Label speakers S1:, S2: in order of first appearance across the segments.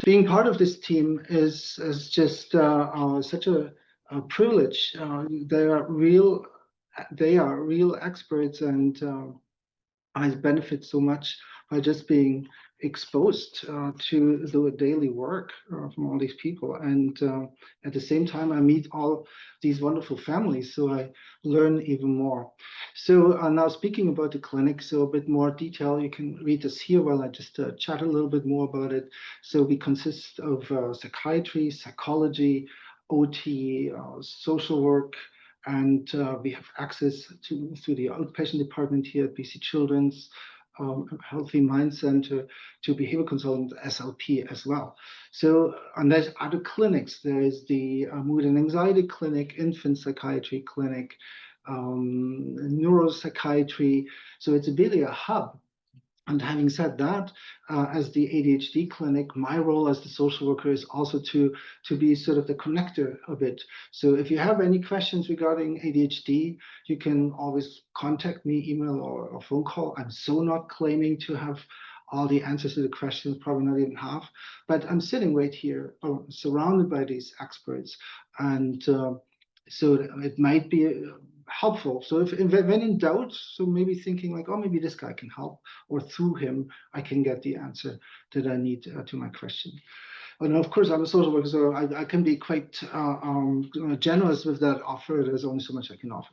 S1: Being part of this team is just such a privilege. They are real experts, and I benefit so much by just being exposed to the daily work from all these people. And at the same time, I meet all these wonderful families, so I learn even more. So now speaking about the clinic, so a bit more detail, you can read this here while I just chat a little bit more about it. So we consist of psychiatry, psychology, OT, social work, and we have access to the outpatient department here at BC Children's, Healthy Mind Center, to behavior consultant SLP as well. So, and there's other clinics. There is the mood and anxiety clinic, infant psychiatry clinic, neuropsychiatry. So it's really a hub. And having said that, as the ADHD clinic, my role as the social worker is also to be sort of the connector of it. So if you have any questions regarding ADHD, you can always contact me, email or phone call. I'm so not claiming to have all the answers to the questions, probably not even half, but I'm sitting right here surrounded by these experts. And so it might be helpful. So if when in doubt, so maybe thinking like, oh, maybe this guy can help, or through him, I can get the answer that I need to my question. And of course, I'm a social worker, so I can be quite generous with that offer. There's only so much I can offer.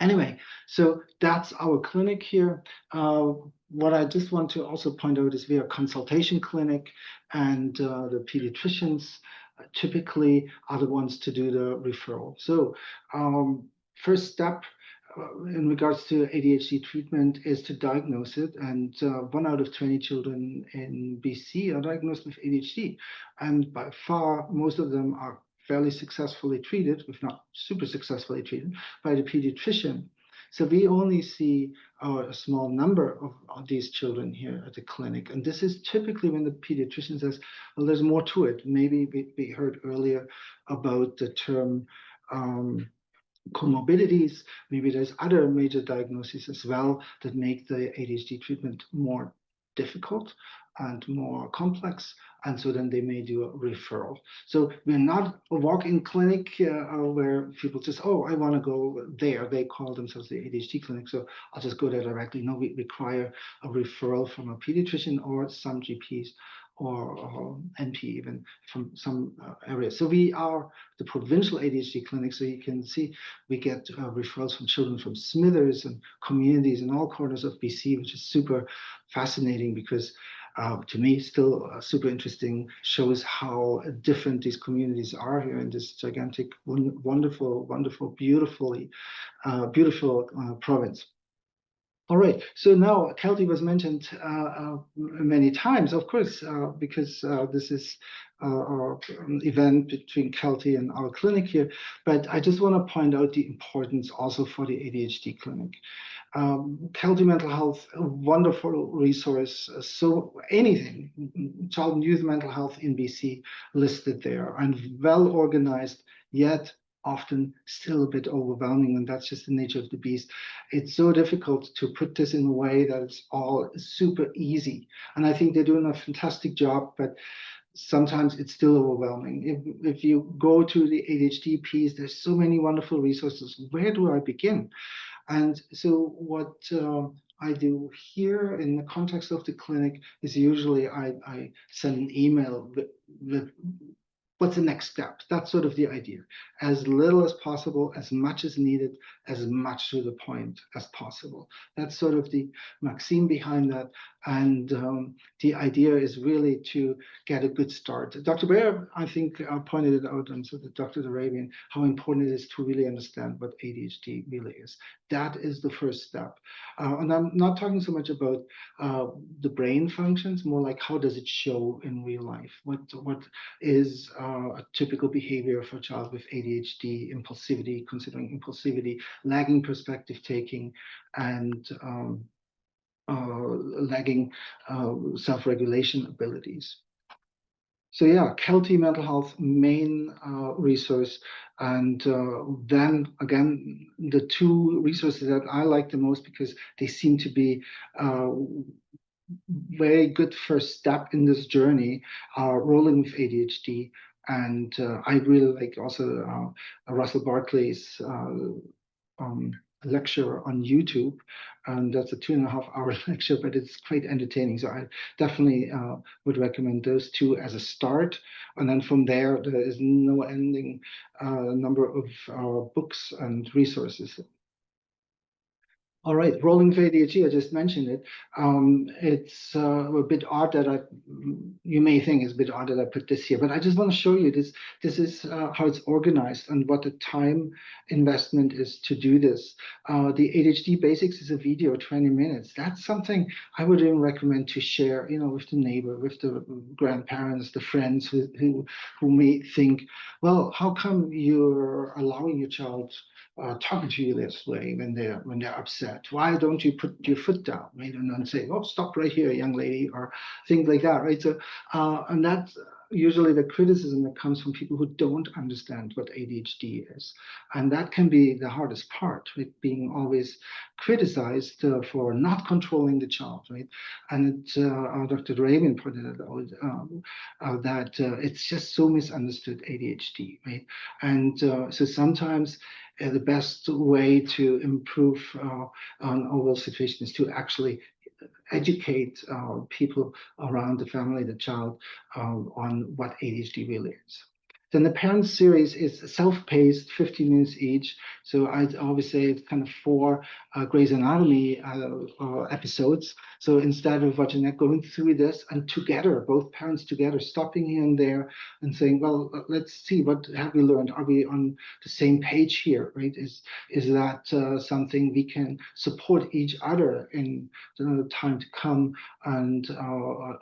S1: Anyway, so that's our clinic here. What I just want to also point out is we are a consultation clinic, and the pediatricians typically are the ones to do the referral. So first step in regards to ADHD treatment is to diagnose it, and 1 out of 20 children in BC are diagnosed with ADHD, and by far most of them are fairly successfully treated, if not super successfully treated, by the pediatrician. So we only see a small number of these children here at the clinic. And this is typically when the pediatrician says, well, there's more to it. Maybe we heard earlier about the term comorbidities. Maybe there's other major diagnoses as well that make the ADHD treatment more difficult and more complex, and so then they may do a referral. So we're not a walk-in clinic where people just, oh, I want to go there. They call themselves the ADHD clinic, so I'll just go there directly. No, we require a referral from a pediatrician or some GPs or NP even from some areas. So we are the Provincial ADHD Clinic, so you can see we get referrals from children from Smithers and communities in all corners of BC, which is super fascinating because to me, still super interesting, shows how different these communities are here in this gigantic, wonderful, beautiful province. All right, so now Kelty was mentioned many times, of course, because this is our event between Kelty and our clinic here, but I just want to point out the importance also for the ADHD clinic. Kelty Mental Health, a wonderful resource. So anything, child and youth mental health in BC listed there, and well organized, yet often still a bit overwhelming, and that's just the nature of the beast. It's so difficult to put this in a way that it's all super easy. And I think they're doing a fantastic job, but sometimes it's still overwhelming. If you go to the ADHD piece, there's so many wonderful resources. Where do I begin? And so what I do here in the context of the clinic is usually I send an email with what's the next step? That's sort of the idea. As little as possible, as much as needed, as much to the point as possible. That's sort of the maxim behind that. And the idea is really to get a good start. Dr. Baer, I think, pointed it out, and so did Dr. Arabian, how important it is to really understand what ADHD really is. That is the first step. And I'm not talking so much about the brain functions, more like how does it show in real life? What is a typical behavior for a child with ADHD, impulsivity, considering impulsivity, lagging perspective taking, and lagging self-regulation abilities. So yeah, Kelty Mental Health, main resource. And then again, the two resources that I like the most because they seem to be very good first step in this journey, Rolling with ADHD. And I really like also Russell Barkley's lecture on YouTube, and that's a 2.5 hour lecture, but it's quite entertaining. So I definitely would recommend those two as a start, and then from there is no ending number of books and resources. All right, rolling with ADHD, I just mentioned it. It's a bit odd that you may think it's a bit odd that I put this here, but I just want to show you this. This is how it's organized and what the time investment is to do this. The ADHD Basics is a video, 20 minutes. That's something I would even recommend to share, with the neighbor, with the grandparents, the friends who may think, well, how come you're allowing your child talking to you this way when they're upset? Why don't you put your foot down, right? And then say, "Oh, stop right here, young lady," or things like that, right? So, and that's usually the criticism that comes from people who don't understand what ADHD is, and that can be the hardest part, right? Being always criticized for not controlling the child, right? And Dr. Draven pointed out that it's just so misunderstood, ADHD, right? And so sometimes the best way to improve an overall situation is to actually educate people around the family, the child, on what ADHD really is. Then the parent series is self-paced, 15 minutes each. So I'd always say it's kind of 4 Grey's Anatomy episodes. So instead of watching that, going through this and together, both parents together, stopping here and there and saying, well, let's see, what have we learned? Are we on the same page here, right? Is that something we can support each other in the time to come and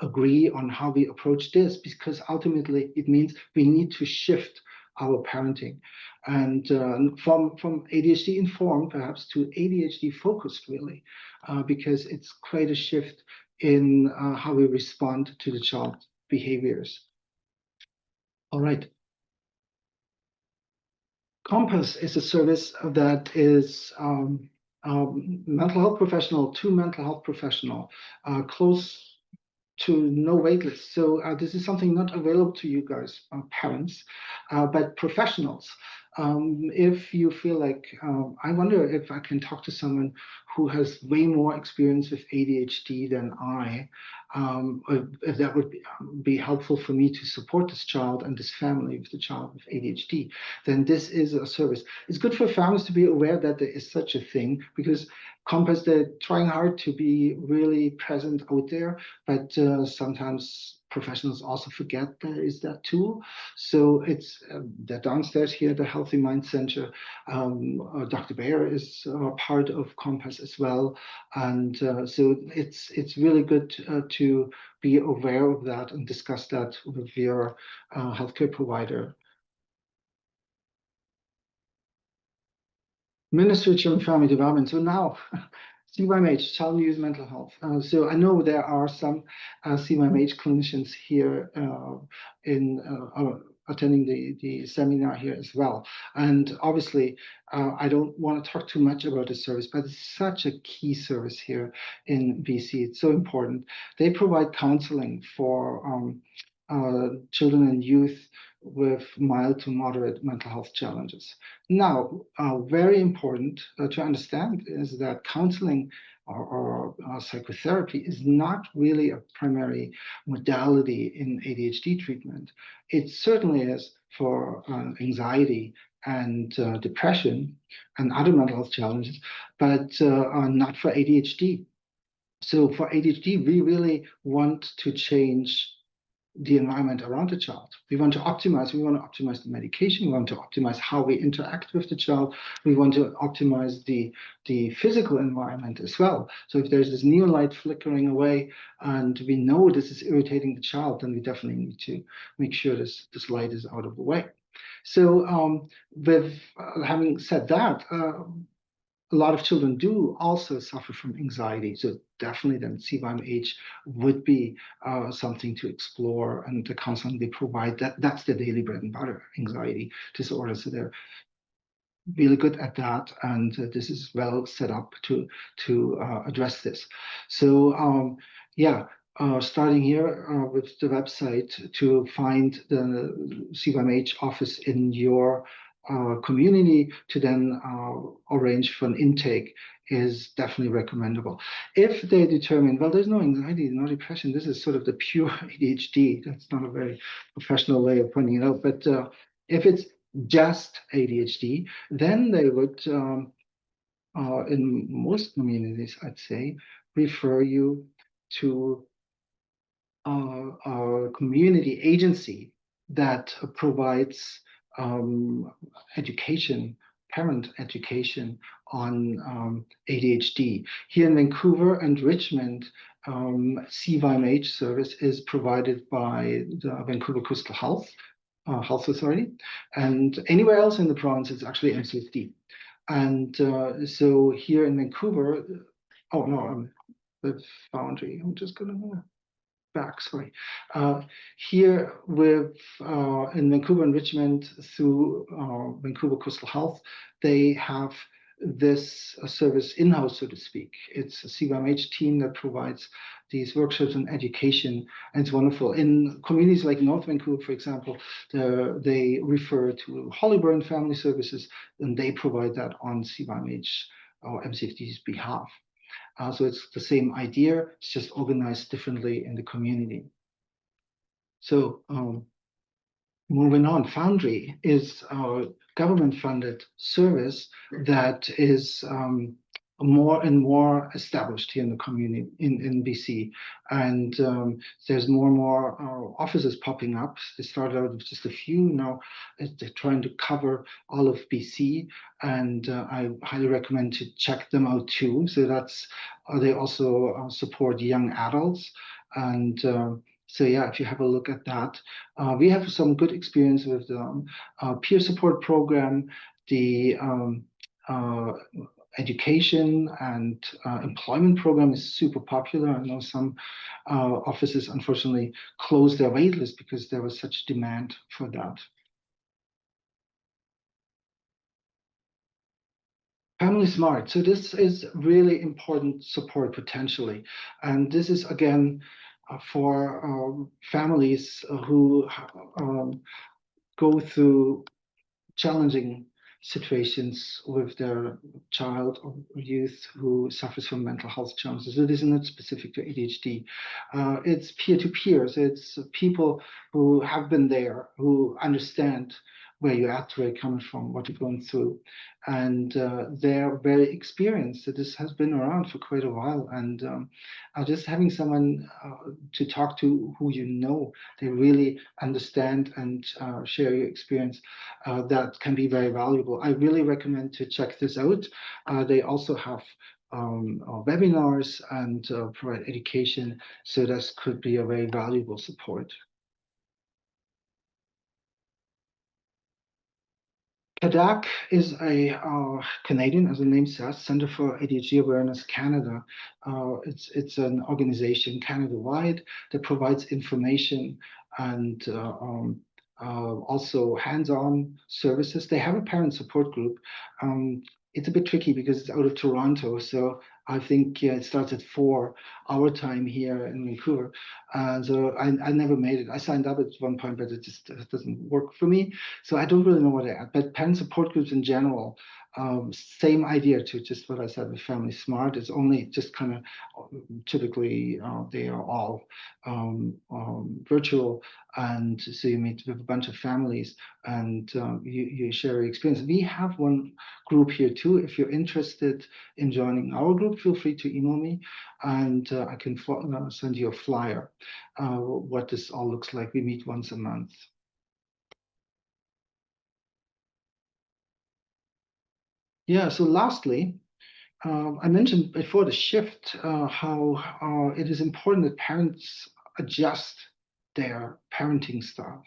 S1: agree on how we approach this? Because ultimately it means we need to shift our parenting, and from ADHD informed perhaps to ADHD focused, really, because it's quite a shift in how we respond to the child's behaviors. All right. Compass is a service that is mental health professional to mental health professional, close to no wait list. So this is something not available to you guys, parents, but professionals. If you feel like, I wonder if I can talk to someone who has way more experience with ADHD than I, if that would be helpful for me to support this child and this family with the child with ADHD, then this is a service. It's good for families to be aware that there is such a thing, because Compass, they're trying hard to be really present out there, but sometimes professionals also forget there is that tool. So it's they're downstairs here, the Healthy Mind Center. Dr. Bayer is part of Compass as well, and so it's really good to be aware of that and discuss that with your healthcare provider. Ministry of Children and Family Development. So now, CYMH, Child and Youth Mental Health. So I know there are some CYMH clinicians here in attending the seminar here as well. And obviously, I don't want to talk too much about the service, but it's such a key service here in BC. It's so important. They provide counseling for children and youth with mild to moderate mental health challenges. Now, very important to understand is that counseling or psychotherapy is not really a primary modality in ADHD treatment. It certainly is for anxiety and depression and other mental health challenges, but not for ADHD. So for ADHD, we really want to change the environment around the child. We want to optimize the medication. We want to optimize how we interact with the child. We want to optimize the physical environment as well. So if there's this neon light flickering away and we know this is irritating the child, then we definitely need to make sure this light is out of the way. So with having said that, a lot of children do also suffer from anxiety. So definitely then CYMH would be something to explore, and the counseling they provide, that's the daily bread and butter, anxiety disorder. So they're really good at that, and this is well set up to address this. So yeah, starting here with the website to find the CYMH office in your community to then arrange for an intake is definitely recommendable. If they determine, well, there's no anxiety, no depression, this is sort of the pure ADHD. That's not a very professional way of pointing it out. But if it's just ADHD, then they would, in most communities, I'd say, refer you to a community agency that provides education, parent education on ADHD. Here in Vancouver and Richmond, CVIMH service is provided by the Vancouver Coastal Health Authority, and anywhere else in the province, it's actually MCFD. And so here in Vancouver, oh no, the Foundry. I'm just gonna back, sorry. Here with in Vancouver and Richmond through Vancouver Coastal Health, they have this service in-house, so to speak. It's a CVMH team that provides these workshops and education, and it's wonderful. In communities like North Vancouver, for example, they refer to Hollyburn Family Services, and they provide that on CVMH or MCFD's behalf. So it's the same idea, it's just organized differently in the community. So moving on, Foundry is a government-funded service that is more and more established here in the community in BC. And there's more and more offices popping up. They started out with just a few, now they're trying to cover all of BC. And I highly recommend to check them out too. So that's, they also support young adults. And so yeah, if you have a look at that, we have some good experience with the peer support program, the education and employment program is super popular. I know some offices unfortunately closed their wait list because there was such demand for that. Family Smart. So this is really important support potentially. And this is again for families who go through challenging situations with their child or youth who suffers from mental health challenges. So this is not specific to ADHD. It's peer-to-peer. So it's people who have been there, who understand where you're at, where you're coming from, what you're going through. And they're very experienced. So this has been around for quite a while. And just having someone to talk to who you know, they really understand and share your experience, that can be very valuable. I really recommend to check this out. They also have webinars and provide education. So this could be a very valuable support. CADDAC is a Canadian, as the name says, Center for ADHD Awareness Canada. It's an organization Canada-wide that provides information and also hands-on services. They have a parent support group. It's a bit tricky because it's out of Toronto, so I think it starts at 4 our time here in Vancouver. So I never made it. I signed up at one point, but it just doesn't work for me. So I don't really know what they're at. But parent support groups in general, same idea to just what I said with Family Smart. It's only just kind of typically they are all virtual, and so you meet with a bunch of families and you share your experience. We have one group here too. If you're interested in joining our group, feel free to email me, and I can send you a flyer what this all looks like. We meet once a month. Yeah, so lastly, I mentioned before the shift how it is important that parents adjust their parenting style,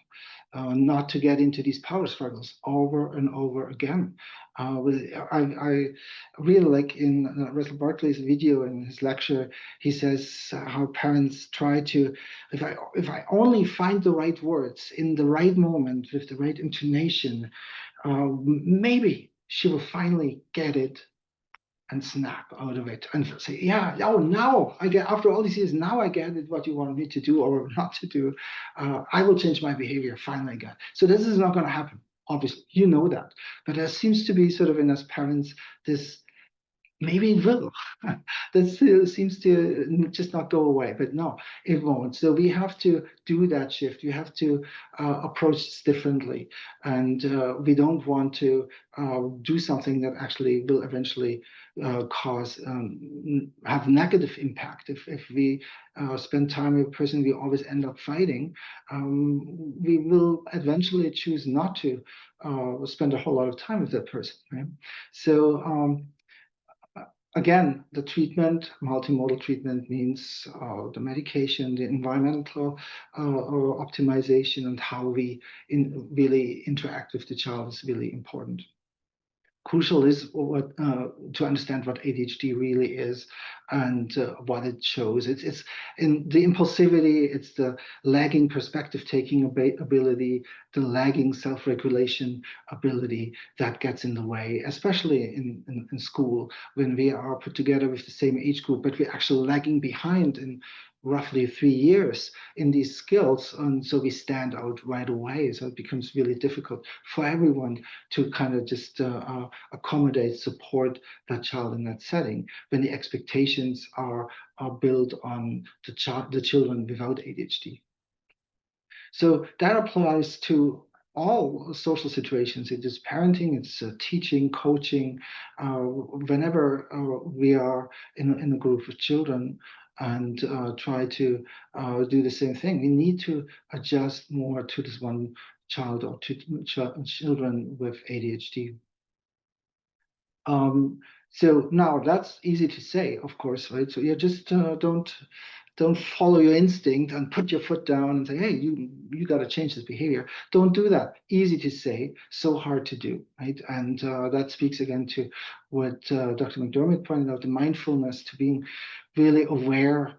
S1: not to get into these power struggles over and over again. I really like in Russell Barkley's video in his lecture, he says how parents try to, if I only find the right words in the right moment with the right intonation, maybe she will finally get it and snap out of it and say, yeah, oh, now I get, after all these years, now I get it, what you want me to do or not to do. I will change my behavior, finally get. So this is not going to happen. Obviously, you know that. But there seems to be sort of in us parents, this maybe it will. That still seems to just not go away, but no, it won't. So we have to do that shift. We have to approach this differently, and we don't want to do something that actually will eventually cause have negative impact. If we spend time with a person we always end up fighting, we will eventually choose not to spend a whole lot of time with that person. Right? So. Again, the treatment, multimodal treatment, means the medication, the environmental optimization, and how we really interact with the child is really important. Crucial is what to understand what ADHD really is and what it shows. It's in the impulsivity, it's the lagging perspective taking ability, the lagging self-regulation ability that gets in the way, especially in school when we are put together with the same age group, but we're actually lagging behind in roughly 3 years in these skills, and so we stand out right away. So it becomes really difficult for everyone to kind of just accommodate, support that child in that setting when the expectations are built on the children without ADHD. So that applies to all social situations. It is parenting, it's teaching, coaching. Whenever we are in a group of children and try to do the same thing, we need to adjust more to this one child or to children with ADHD. So now that's easy to say, of course, right? So you just don't follow your instinct and put your foot down and say, hey, you got to change this behavior. Don't do that. Easy to say, so hard to do, right? And that speaks again to what Dr. McDermott pointed out, the mindfulness, to being really aware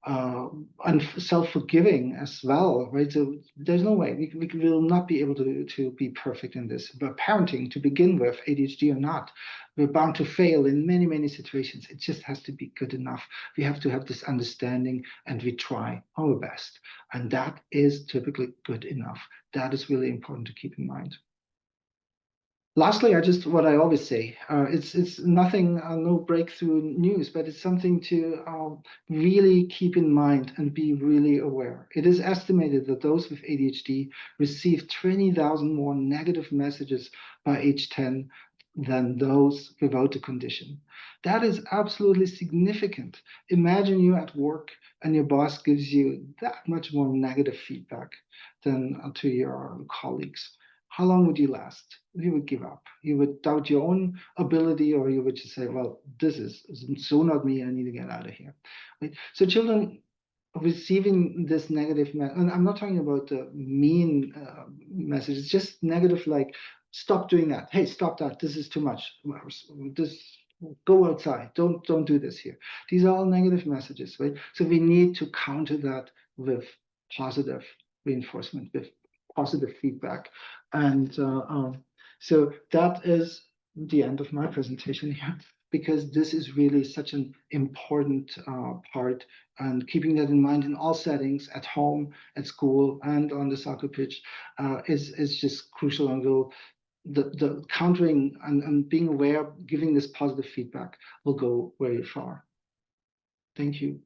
S1: and self-forgiving as well, right? So there's no way we will not be able to be perfect in this. But parenting, to begin with, ADHD or not, we're bound to fail in many, many situations. It just has to be good enough. We have to have this understanding, and we try our best. And that is typically good enough. That is really important to keep in mind. Lastly, what I always say, it's nothing, no breakthrough news, but it's something to really keep in mind and be really aware. It is estimated that those with ADHD receive 20,000 more negative messages by age 10 than those without the condition. That is absolutely significant. Imagine you at work and your boss gives you that much more negative feedback than to your colleagues. How long would you last? You would give up. You would doubt your own ability, or you would just say, well, this is so not me, I need to get out of here. Right? So children receiving this negative, and I'm not talking about the mean message, it's just negative like, stop doing that. Hey, stop that. This is too much. This, go outside. Don't do this here. These are all negative messages, right? So we need to counter that with positive reinforcement, with positive feedback. And so that is the end of my presentation here, because this is really such an important part, and keeping that in mind in all settings, at home, at school, and on the soccer pitch, is just crucial, and will the countering and being aware, giving this positive feedback will go very far. Thank you.